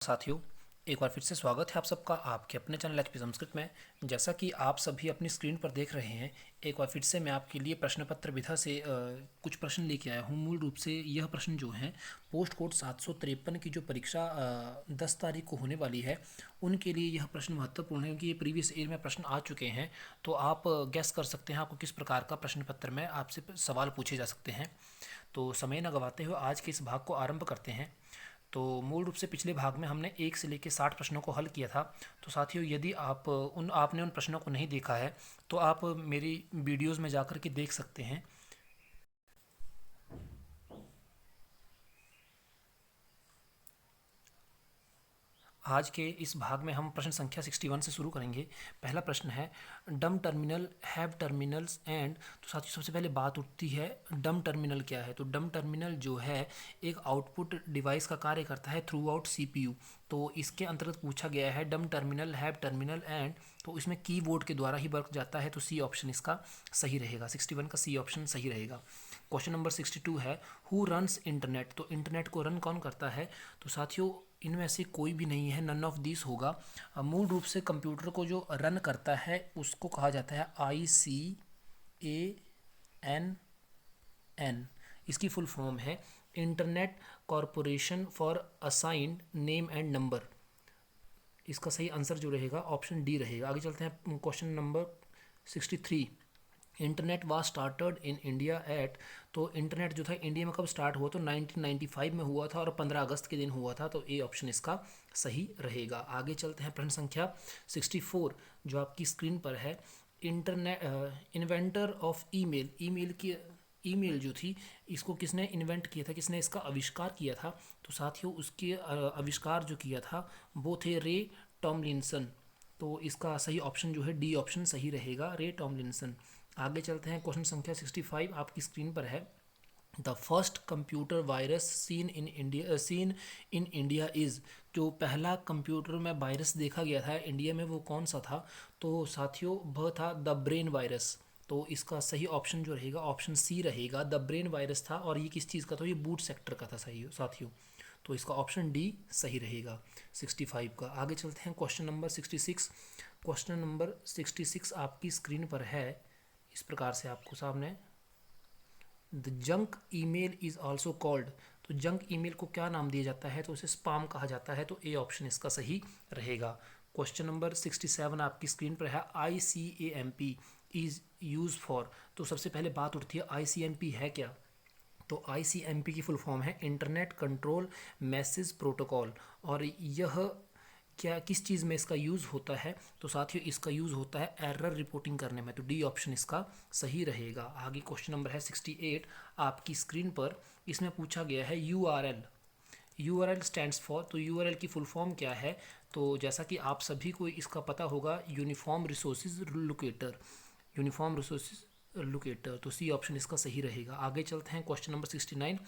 साथियों, एक बार फिर से स्वागत है आप सबका आपके अपने चैनल एचपी संस्कृत में। जैसा कि आप सभी अपनी स्क्रीन पर देख रहे हैं, एक बार फिर से मैं आपके लिए प्रश्न पत्र विधा से कुछ प्रश्न लेके आया हूँ। मूल रूप से यह प्रश्न जो हैं पोस्ट कोड 753 की जो परीक्षा 10 तारीख को होने वाली है, उनके लिए यह प्रश्न महत्वपूर्ण है क्योंकि ये प्रीवियस ईयर में प्रश्न आ चुके हैं। तो आप गैस कर सकते हैं आपको किस प्रकार का प्रश्न पत्र में आपसे सवाल पूछे जा सकते हैं। तो समय न गवाते हुए आज के इस भाग को आरंभ करते हैं। तो मूल रूप से पिछले भाग में हमने 1 से लेकर 60 प्रश्नों को हल किया था। तो साथियों, यदि आपने उन प्रश्नों को नहीं देखा है तो आप मेरी वीडियोस में जाकर के देख सकते हैं। आज के इस भाग में हम प्रश्न संख्या 61 से शुरू करेंगे। पहला प्रश्न है, डम टर्मिनल हैव टर्मिनल्स एंड। तो साथियों, सबसे पहले बात उठती है डम टर्मिनल क्या है। तो डम टर्मिनल जो है एक आउटपुट डिवाइस का कार्य करता है थ्रू आउट सीपीयू। तो इसके अंतर्गत पूछा गया है डम टर्मिनल हैव टर्मिनल एंड, तो इसमें कीबोर्ड के द्वारा ही वर्क जाता है। तो सी ऑप्शन इसका सही रहेगा। 61 का सी ऑप्शन सही रहेगा। क्वेश्चन नंबर 62 है, हु रन्स इंटरनेट। तो इंटरनेट को रन कौन करता है। तो साथियों, इनमें से कोई भी नहीं है, नन ऑफ दिस होगा। मूल रूप से कंप्यूटर को जो रन करता है उसको कहा जाता है ICANN। इसकी फुल फॉर्म है internet corporation for assigned name and number. इसका सही आंसर जो रहेगा ऑप्शन डी रहेगा। आगे चलते हैं question number 63, internet was started in India at. तो इंटरनेट जो था इंडिया में कब स्टार्ट हुआ। तो 1995 में हुआ था और 15 अगस्त के दिन हुआ था। तो ए ऑप्शन इसका सही रहेगा। आगे चलते हैं प्रश्न संख्या 64 जो आपकी स्क्रीन पर है। Internet inventor of email. Email जो थी इसको किसने इन्वेंट किया था, किसने इसका आविष्कार किया था। तो साथियों, उसके आविष्कार जो किया था वो थे रे टॉमलिंसन। तो इसका सही ऑप्शन जो है डी ऑप्शन सही रहेगा, रे टॉमलिंसन। आगे चलते हैं क्वेश्चन संख्या 65 आपकी स्क्रीन पर है। The first computer virus seen in India is. जो पहला कंप्यूटर में वायरस देखा गया था इंडिया में वो कौन सा था। तो साथियों, वह था द ब्रेन वायरस। तो इसका सही ऑप्शन जो रहेगा ऑप्शन सी रहेगा, द ब्रेन वायरस था। और ये किस चीज़ का था, ये बूट सेक्टर का था सही साथियों। तो इसका ऑप्शन डी सही रहेगा 65 का। आगे चलते हैं क्वेश्चन नंबर 66। क्वेश्चन नंबर 66 आपकी स्क्रीन पर है इस प्रकार से आपको सामने, the junk email is also called. तो जंक ईमेल को क्या नाम दिया जाता है। तो उसे स्पाम कहा जाता है। तो ए ऑप्शन इसका सही रहेगा। क्वेश्चन नंबर 67 आपकी स्क्रीन पर है, ICAMP इज यूज फॉर। तो सबसे पहले बात उठती है ICMP है क्या। तो ICMP की फुल फॉर्म है इंटरनेट कंट्रोल मैसेज प्रोटोकॉल। और यह क्या किस चीज़ में इसका यूज़ होता है। तो साथियों, इसका यूज़ होता है एरर रिपोर्टिंग करने में। तो डी ऑप्शन इसका सही रहेगा। आगे क्वेश्चन नंबर है 68 आपकी स्क्रीन पर। इसमें पूछा गया है URL स्टैंड्स फॉर। तो URL की फुल फॉर्म क्या है। तो जैसा कि आप सभी को इसका पता होगा, uniform resources locator. Uniform resources locator. तो सी ऑप्शन इसका सही रहेगा। आगे चलते हैं question number 69,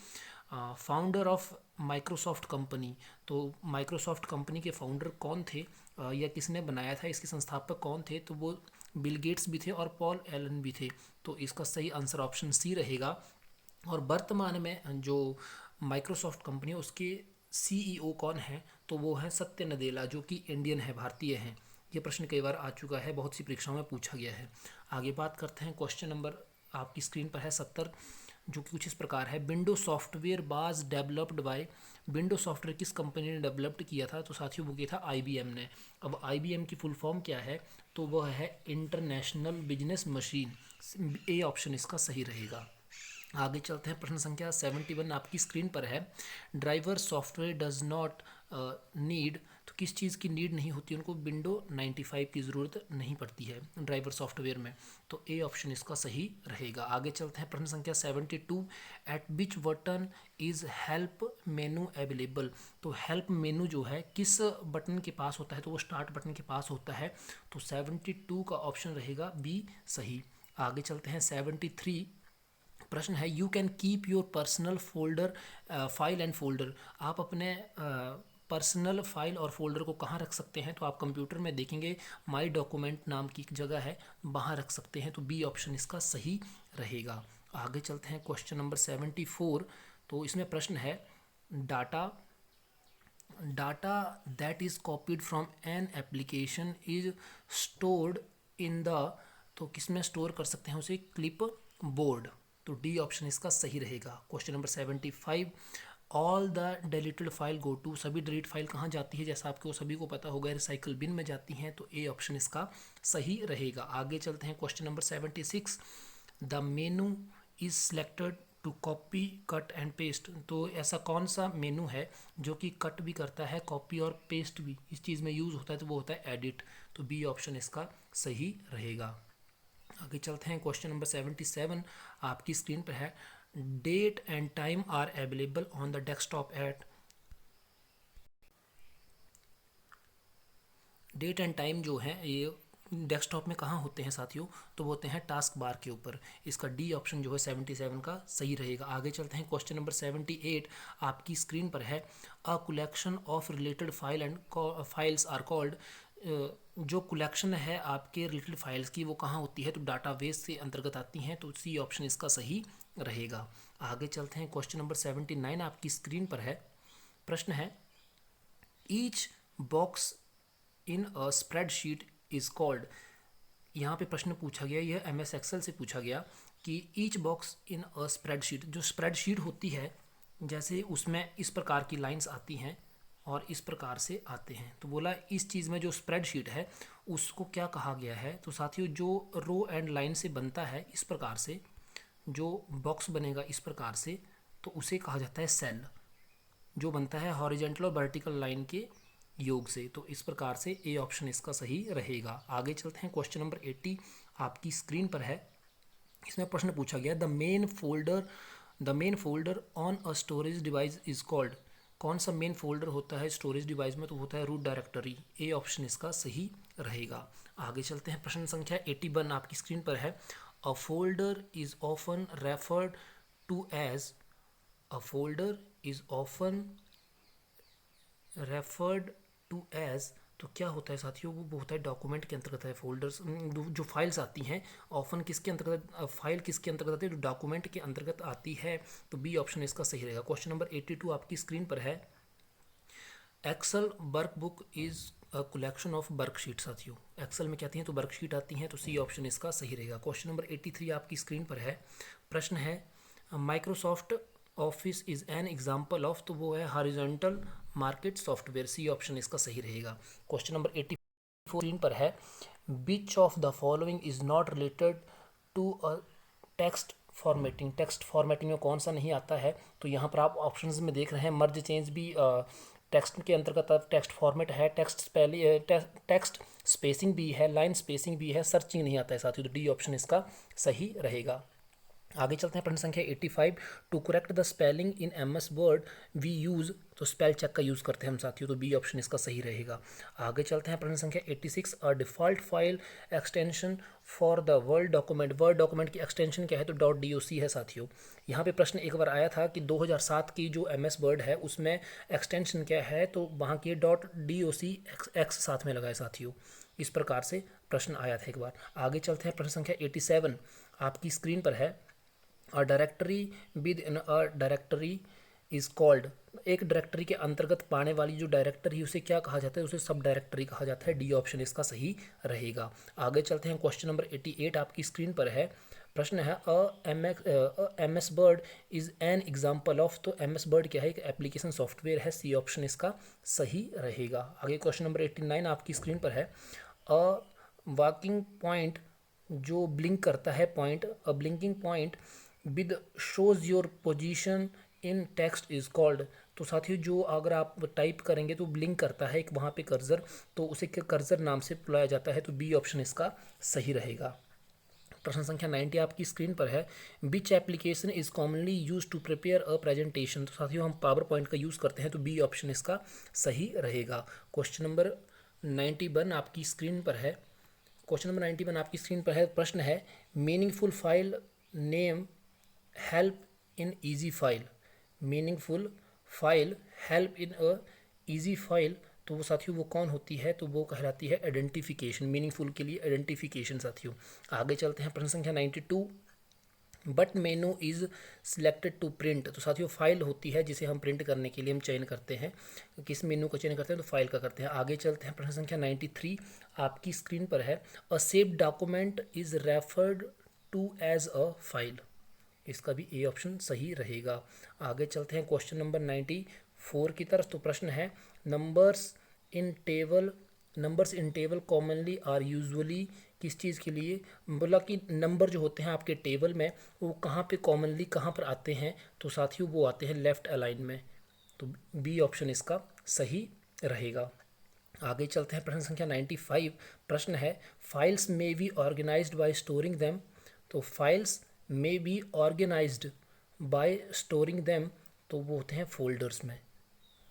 founder of Microsoft company. तो माइक्रोसॉफ्ट कंपनी के फाउंडर कौन थे या किसने बनाया था, इसके संस्थापक कौन थे। तो वो बिल गेट्स भी थे और पॉल एलन भी थे। तो इसका सही आंसर ऑप्शन सी रहेगा। और वर्तमान में जो माइक्रोसॉफ्ट कंपनी है उसके CEO कौन है। तो वो है सत्य नदेला, जो कि इंडियन है, भारतीय हैं। ये प्रश्न कई बार आ चुका है, बहुत सी परीक्षाओं में पूछा गया है। आगे बात करते हैं क्वेश्चन नंबर आपकी स्क्रीन पर है 70 जो कि कुछ इस प्रकार है, विंडो सॉफ्टवेयर बाज डेवलप्ड बाय। विंडो सॉफ्टवेयर किस कंपनी ने डेवलप्ड किया था। तो साथियों, वो किया था IBM ने। अब IBM की फुल फॉर्म क्या है। तो वह है international business machine. A option इसका सही रहेगा। आगे चलते हैं प्रश्न संख्या 71 आपकी स्क्रीन पर है, driver software does not need. तो किस चीज़ की नीड नहीं होती उनको, विंडो 95 की ज़रूरत नहीं पड़ती है ड्राइवर सॉफ्टवेयर में। तो ए ऑप्शन इसका सही रहेगा। आगे चलते हैं प्रश्न संख्या 72, eight which button is help menu available. तो हेल्प मेनू जो है किस बटन के पास होता है। तो वो स्टार्ट बटन के पास होता है। तो 72 का ऑप्शन रहेगा बी सही। आगे चलते हैं 73 प्रश्न है, you can keep your personal folder file and folder. आप अपने पर्सनल फाइल और फोल्डर को कहाँ रख सकते हैं। तो आप कंप्यूटर में देखेंगे माई डॉक्यूमेंट नाम की एक जगह है, वहाँ रख सकते हैं। तो बी ऑप्शन इसका सही रहेगा। आगे चलते हैं क्वेश्चन नंबर 74। तो इसमें प्रश्न है, data data that is copied from an application is stored in the, तो किस में स्टोर कर सकते हैं उसे, क्लिप बोर्ड। तो डी ऑप्शन इसका सही रहेगा। Question number 75, all the deleted file go to, सभी डिलीट फाइल कहाँ जाती है, जैसा आपको सभी को पता होगा रिसाइकल बिन में जाती हैं, तो ए ऑप्शन इसका सही रहेगा। आगे चलते हैं question number 76, the menu is selected to copy cut and paste, तो ऐसा कौन सा मेनू है जो कि कट भी करता है, कॉपी और पेस्ट भी इस चीज़ में यूज़ होता है, तो वो होता है एडिट। तो बी ऑप्शन इसका सही रहेगा। आगे चलते हैं क्वेश्चन नंबर 77, आपकी स्क्रीन पर है, date and time are available on the desktop at, date and time जो है ये डेस्कटॉप में कहाँ होते हैं साथियों, तो वो होते हैं टास्क बार के ऊपर। इसका डी ऑप्शन जो है 77 का सही रहेगा। आगे चलते हैं क्वेश्चन नंबर 78, आपकी स्क्रीन पर है, a collection of related file and files are called, जो कलेक्शन है आपके रिलेटेड फाइल्स की वो कहाँ होती है, तो डाटाबेस के अंतर्गत आती हैं, तो सी ऑप्शन इसका सही रहेगा। आगे चलते हैं क्वेश्चन नंबर 79, आपकी स्क्रीन पर है, प्रश्न है, each box in a spreadsheet is called, यहाँ पे प्रश्न पूछा गया, यह एम एस एक्सेल से पूछा गया कि each box in a spreadsheet, जो स्प्रेडशीट होती है जैसे उसमें इस प्रकार की लाइंस आती हैं और इस प्रकार से आते हैं, तो बोला इस चीज़ में जो स्प्रेडशीट है उसको क्या कहा गया है, तो साथियों जो रो एंड लाइन से बनता है इस प्रकार से, जो बॉक्स बनेगा इस प्रकार से, तो उसे कहा जाता है सेल, जो बनता है हॉरिजेंटल और वर्टिकल लाइन के योग से, तो इस प्रकार से ए ऑप्शन इसका सही रहेगा। आगे चलते हैं क्वेश्चन नंबर 80, आपकी स्क्रीन पर है, इसमें प्रश्न पूछा गया, the main folder on a storage device is called, कौन सा मेन फोल्डर होता है स्टोरेज डिवाइस में, तो होता है रूट डायरेक्टरी। ए ऑप्शन इसका सही रहेगा। आगे चलते हैं प्रश्न संख्या 81, आपकी स्क्रीन पर है, a folder is often referred to as, a folder is often referred to as, तो क्या होता है साथियों, वो होता है डॉक्यूमेंट के अंतर्गत है। फोल्डर्स जो फाइल्स आती हैं ऑफन किसके अंतर्गत, फाइल किसके अंतर्गत आती है, जो डॉक्यूमेंट के अंतर्गत आती है, तो बी ऑप्शन इसका सही रहेगा। क्वेश्चन नंबर 82 आपकी स्क्रीन पर है, Excel workbook is a collection of worksheet, साथियों एक्सेल में क्या आती हैं, तो वर्कशीट आती हैं, तो सी ऑप्शन इसका सही रहेगा। क्वेश्चन नंबर 83 आपकी स्क्रीन पर है, प्रश्न है, Microsoft Office is an example of, तो वो है horizontal market software, C option इसका सही रहेगा। क्वेश्चन नंबर 84 स्क्रीन पर है, which of the following is not related to a text formatting, text formatting में कौन सा नहीं आता है, तो यहाँ पर आप ऑप्शंस में देख रहे हैं, मर्ज चेंज भी टेक्स्ट के अंतर्गत टेक्स्ट फॉर्मेट है, टेक्स्ट स्पेसिंग भी है, लाइन स्पेसिंग भी है, सर्चिंग नहीं आता है साथियों, तो डी ऑप्शन इसका सही रहेगा। आगे चलते हैं प्रश्न संख्या 85, to correct the spelling in M S Word we use, तो स्पेल चेक का यूज़ करते हैं हम साथियों, तो बी ऑप्शन इसका सही रहेगा। आगे चलते हैं प्रश्न संख्या 86, अ default file extension for the word document की एक्सटेंशन क्या है, तो .doc है साथियों। यहाँ पे प्रश्न एक बार आया था कि 2007 की जो एम एस वर्ड है उसमें एक्सटेंशन क्या है, तो वहाँ की .doc एक्स साथ में लगाए साथियों, इस प्रकार से प्रश्न आया था एक बार। आगे चलते हैं प्रश्न संख्या 87, आपकी स्क्रीन पर है, a directory with in a directory is called, एक डायरेक्टरी के अंतर्गत पाने वाली जो डायरेक्टरी उसे क्या कहा जाता है, उसे सब डायरेक्टरी कहा जाता है, डी ऑप्शन इसका सही रहेगा। आगे चलते हैं क्वेश्चन नंबर 88 आपकी स्क्रीन पर है, प्रश्न है, M S Word is an example of, तो एम एस वर्ड क्या है, एक एप्लीकेशन सॉफ्टवेयर है, सी ऑप्शन इसका सही रहेगा। आगे क्वेश्चन नंबर 89 आपकी स्क्रीन पर है, अ वॉकिंग पॉइंट जो ब्लिंक करता है point, a blinking point with shows your position in text is called, तो साथियों जो अगर आप टाइप करेंगे तो ब्लिंक करता है एक वहाँ पे कर्सर, तो उसे कर्सर नाम से बुलाया जाता है, तो बी ऑप्शन इसका सही रहेगा। प्रश्न संख्या 90 आपकी स्क्रीन पर है, which application is commonly use to prepare a presentation, तो साथियों हम पावर पॉइंट का यूज़ करते हैं, तो बी ऑप्शन इसका सही रहेगा। क्वेश्चन नंबर 91 आपकी स्क्रीन पर है, क्वेश्चन नंबर 91 आपकी स्क्रीन पर है, प्रश्न है, meaningful file name help in easy file, meaningful file help in a easy file, तो वो साथियों वो कौन होती है, तो वो कहलाती है आइडेंटिफिकेशन, मीनिंगफुल के लिए आइडेंटिफिकेशन साथियों। आगे चलते हैं प्रश्न संख्या 92, but menu is selected to print. तो साथियों फाइल होती है जिसे हम प्रिंट करने के लिए हम चयन करते हैं, किस मेनू का चयन करते हैं, तो फाइल का करते हैं। आगे चलते हैं, प्रश्न संख्या 93 आपकी स्क्रीन पर है। A saved document is referred to as a file. इसका भी ए ऑप्शन सही रहेगा। आगे चलते हैं क्वेश्चन नंबर 94 की तरफ। तो प्रश्न है, numbers in table numbers in table commonly are usually, किस चीज़ के लिए, बोला कि नंबर जो होते हैं आपके टेबल में वो कहाँ पे कॉमनली कहाँ पर आते हैं, तो साथियों वो आते हैं लेफ्ट अलाइन में। तो बी ऑप्शन इसका सही रहेगा। आगे चलते हैं, प्रश्न संख्या 95 प्रश्न है, फाइल्स में be organised by storing them. तो फाइल्स में be organised by storing them, तो वो होते हैं फोल्डर्स में।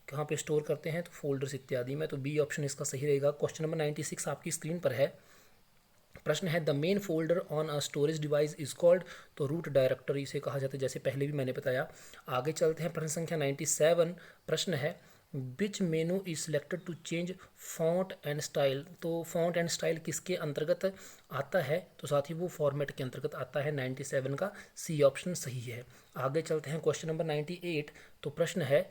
कहाँ पे स्टोर करते हैं, तो फोल्डर्स इत्यादि में। तो बी ऑप्शन इसका सही रहेगा। क्वेश्चन नंबर 96 आपकी स्क्रीन पर है। प्रश्न है, the main folder on a storage device is called. तो रूट डायरेक्टरी से कहा जाता है, जैसे पहले भी मैंने बताया। आगे चलते हैं, प्रश्न संख्या 97 प्रश्न है, which menu is selected to change font and style. तो फॉन्ट एंड स्टाइल किसके अंतर्गत आता है, तो साथ ही वो फॉर्मेट के अंतर्गत आता है। 97 का सी ऑप्शन सही है। आगे चलते हैं, क्वेश्चन नंबर 98। तो प्रश्न है,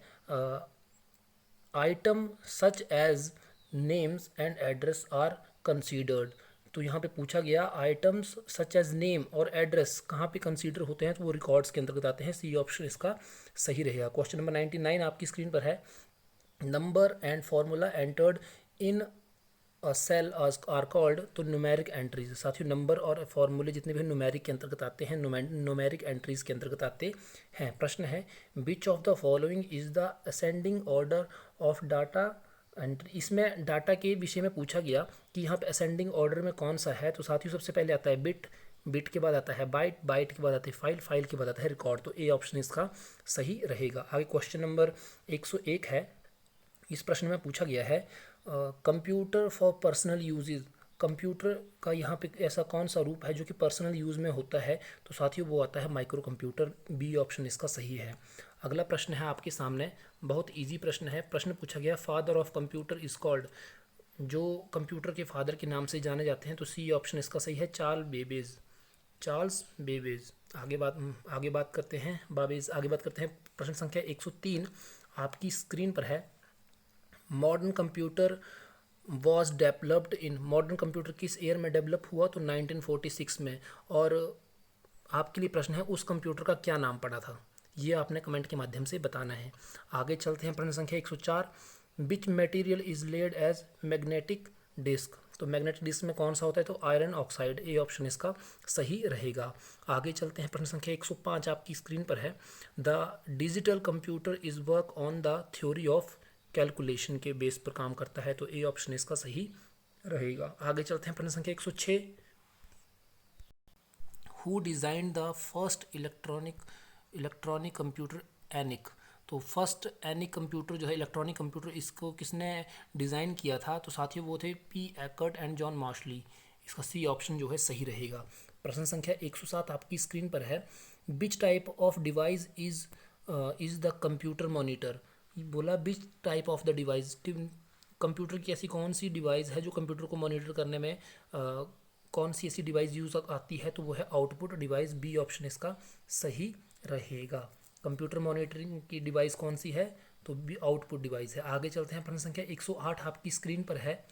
item such as names and address are considered. तो यहाँ पे पूछा गया, आइटम्स सच एज नेम और एड्रेस कहाँ पे कंसीडर होते हैं, तो वो रिकॉर्ड्स के अंतर्गत आते हैं। सी ऑप्शन इसका सही रहेगा। क्वेश्चन नंबर 99 आपकी स्क्रीन पर है। Number and formula entered in cell are called. तो न्यूमेरिक एंट्रीज। साथियों नंबर और फॉर्मूले जितने भी न्यूमेरिक के अंतर्गत आते हैं, न्यूमेरिक एंट्रीज के अंतर्गत आते हैं। प्रश्न है, which of the following is the ascending order of data entry. इसमें डाटा के विषय में पूछा गया कि यहाँ पे असेंडिंग ऑर्डर में कौन सा है, तो साथियों सबसे पहले आता है बिट, बिट के बाद आता है बाइट, बाइट के बाद आती है फाइल, फाइल के बाद आता है रिकॉर्ड। तो ए ऑप्शन इसका सही रहेगा। आगे क्वेश्चन नंबर 101 है। इस प्रश्न में पूछा गया है, computer for personal usages. Computer का यहाँ पे ऐसा कौन सा रूप है जो कि पर्सनल यूज़ में होता है, तो साथियों वो आता है माइक्रो कंप्यूटर। बी ऑप्शन इसका सही है। अगला प्रश्न है आपके सामने, बहुत इजी प्रश्न है। प्रश्न पूछा गया, father of computer is called. जो कंप्यूटर के फादर के नाम से जाने जाते हैं, तो सी ऑप्शन इसका सही है, चार्ल्स बेबेज। Charles Babbage. आगे बात करते हैं, बाबेज। आगे बात करते हैं, प्रश्न संख्या 103 आपकी स्क्रीन पर है। Modern computer was developed in. Modern computer किस ईयर में डेवलप हुआ, तो 1946 में। और आपके लिए प्रश्न है, उस कंप्यूटर का क्या नाम पड़ा था, ये आपने कमेंट के माध्यम से बताना है। आगे चलते हैं, प्रश्न संख्या 104, which material is lead as magnetic disk. तो मैग्नेटिक डिस्क में कौन सा होता है, तो आयरन ऑक्साइड। ए ऑप्शन इसका सही रहेगा। आगे चलते हैं, प्रश्न संख्या 105 आपकी स्क्रीन पर है। The digital computer is work on the theory of calculation के बेस पर काम करता है, तो ए ऑप्शन इसका सही रहेगा। आगे चलते हैं, प्रश्न संख्या 106, who design the first electronic computer ENIAC. तो फर्स्ट एनिक कंप्यूटर जो है, इलेक्ट्रॉनिक कंप्यूटर, इसको किसने डिज़ाइन किया था, तो साथियों वो थे पी एकर्ट एंड जॉन मार्शली। इसका सी ऑप्शन जो है सही रहेगा। प्रश्न संख्या 107 आपकी स्क्रीन पर है। Which type of device is the computer monitor. बोला which type of the device, computer की ऐसी कौन सी डिवाइस है जो कंप्यूटर को मॉनिटर करने में कौन सी ऐसी डिवाइस यूज आती है, तो वो है आउटपुट डिवाइस। बी ऑप्शन इसका सही रहेगा। कंप्यूटर मॉनिटरिंग की डिवाइस कौन सी है, तो बी आउटपुट डिवाइस है। आगे चलते हैं, प्रश्न संख्या 108 आपकी स्क्रीन पर है।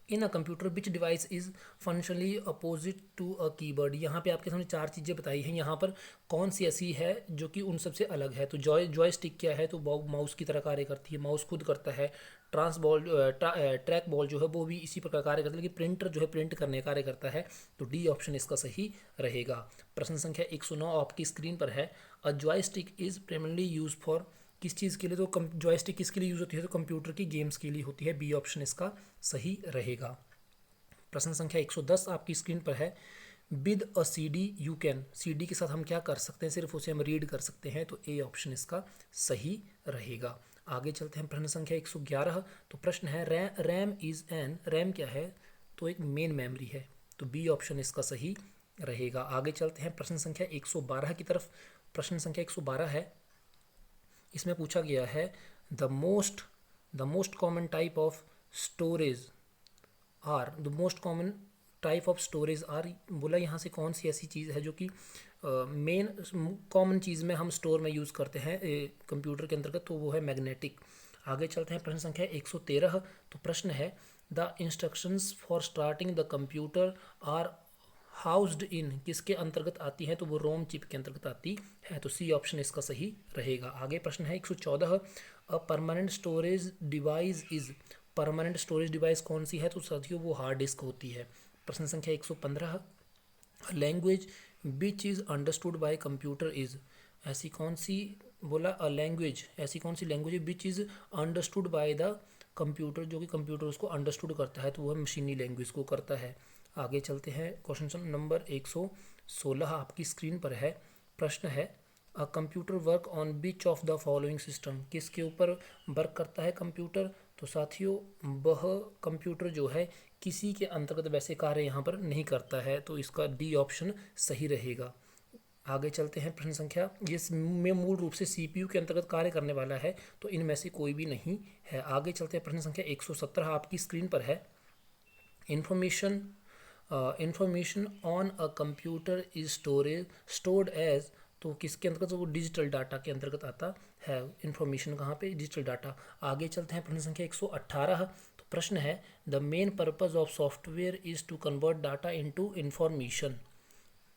In a computer which device is functionally opposite to a keyboard. यहाँ पे आपके सामने चार चीज़ें बताई हैं, यहाँ पर कौन सी ऐसी है जो कि उन सबसे अलग है, तो जॉयस्टिक क्या है, तो माउस की तरह कार्य करती है, माउस खुद करता है। ट्रैक बॉल जो है वो भी इसी प्रकार कार्य करता है, लेकिन प्रिंटर जो है प्रिंट करने का कार्य करता है, तो डी ऑप्शन इसका सही रहेगा। प्रश्न संख्या 109 आपकी स्क्रीन पर है। A joystick is primarily use for, किस चीज़ के लिए, तो जॉयस्टिक किसके लिए यूज़ होती है, तो कंप्यूटर की गेम्स के लिए होती है। बी ऑप्शन इसका सही रहेगा। प्रश्न संख्या 110 आपकी स्क्रीन पर है। With a C D you can. C D के साथ हम क्या कर सकते हैं, सिर्फ उसे हम रीड कर सकते हैं, तो ए ऑप्शन इसका सही रहेगा। आगे चलते हैं, प्रश्न संख्या 111। तो प्रश्न है, रैम इज एन। रैम क्या है, तो एक मेन मेमोरी है, तो बी ऑप्शन इसका सही रहेगा। आगे चलते हैं, प्रश्न संख्या 112 की तरफ। प्रश्न संख्या 112 है। इसमें पूछा गया है, the most common type of storage the most common type of storage are. बोला यहाँ से कौन सी ऐसी चीज़ है जो कि मेन कॉमन चीज़ में हम स्टोर में यूज़ करते हैं कंप्यूटर के अंतर्गत, तो वो है मैग्नेटिक। आगे चलते हैं, प्रश्न संख्या 113। तो प्रश्न है the instructions for starting the computer are housed in, किसके अंतर्गत आती है, तो वो रोम चिप के अंतर्गत आती है, तो सी ऑप्शन इसका सही रहेगा। आगे प्रश्न है 114। A permanent storage device is, permanent storage device कौन सी है, तो साथियों वो हार्ड डिस्क होती है। प्रश्न संख्या 115। Language which is understood by computer is, ऐसी कौन सी, बोला अ लैंग्वेज, ऐसी कौन सी language which is understood by the computer, जो कि कंप्यूटर उसको अंडरस्टूड करता है, तो वह मशीनी लैंग्वेज को करता है। आगे चलते हैं, क्वेश्चन नंबर 116 आपकी स्क्रीन पर है। प्रश्न है a computer work on which of the following system, किसके ऊपर वर्क करता है कंप्यूटर, तो साथियों वह कंप्यूटर जो है किसी के अंतर्गत वैसे कार्य यहाँ पर नहीं करता है, तो इसका डी ऑप्शन सही रहेगा। आगे चलते हैं, प्रश्न संख्या, ये में मूल रूप से सीपीयू के अंतर्गत कार्य करने वाला है, तो इनमें से कोई भी नहीं है। आगे चलते हैं, प्रश्न संख्या 117 आपकी स्क्रीन पर है। Information on a computer is stored as, तो किसके अंतर्गत, वो डिजिटल डाटा के अंतर्गत आता है। इंफॉर्मेशन कहाँ पे, डिजिटल डाटा। आगे चलते हैं, प्रश्न संख्या 118। तो प्रश्न है the main purpose of software is to convert data into information,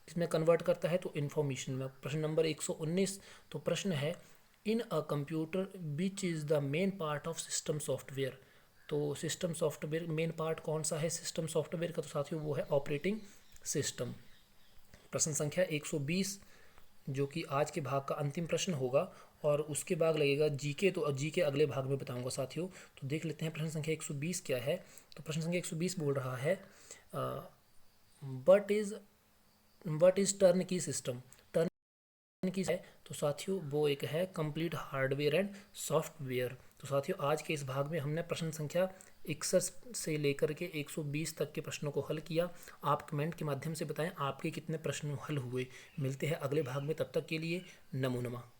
इसमें कन्वर्ट करता है तो इंफॉर्मेशन में। प्रश्न नंबर 119। तो प्रश्न है in a computer which is the main part of system software, तो सिस्टम सॉफ्टवेयर मेन पार्ट कौन सा है सिस्टम सॉफ्टवेयर का, तो साथियों वो है ऑपरेटिंग सिस्टम। प्रश्न संख्या 120 जो कि आज के भाग का अंतिम प्रश्न होगा, और उसके बाद लगेगा जीके, तो जीके अगले भाग में बताऊंगा साथियों। तो देख लेते हैं प्रश्न संख्या 120 क्या है। तो प्रश्न संख्या 120 बोल रहा है वट इज़ टर्न की सिस्टम, टर्न की है, तो साथियों वो एक है कंप्लीट हार्डवेयर एंड सॉफ्टवेयर। तो साथियों आज के इस भाग में हमने प्रश्न संख्या 61 से लेकर के 120 तक के प्रश्नों को हल किया। आप कमेंट के माध्यम से बताएं आपके कितने प्रश्न हल हुए। मिलते हैं अगले भाग में, तब तक के लिए नमो नमः।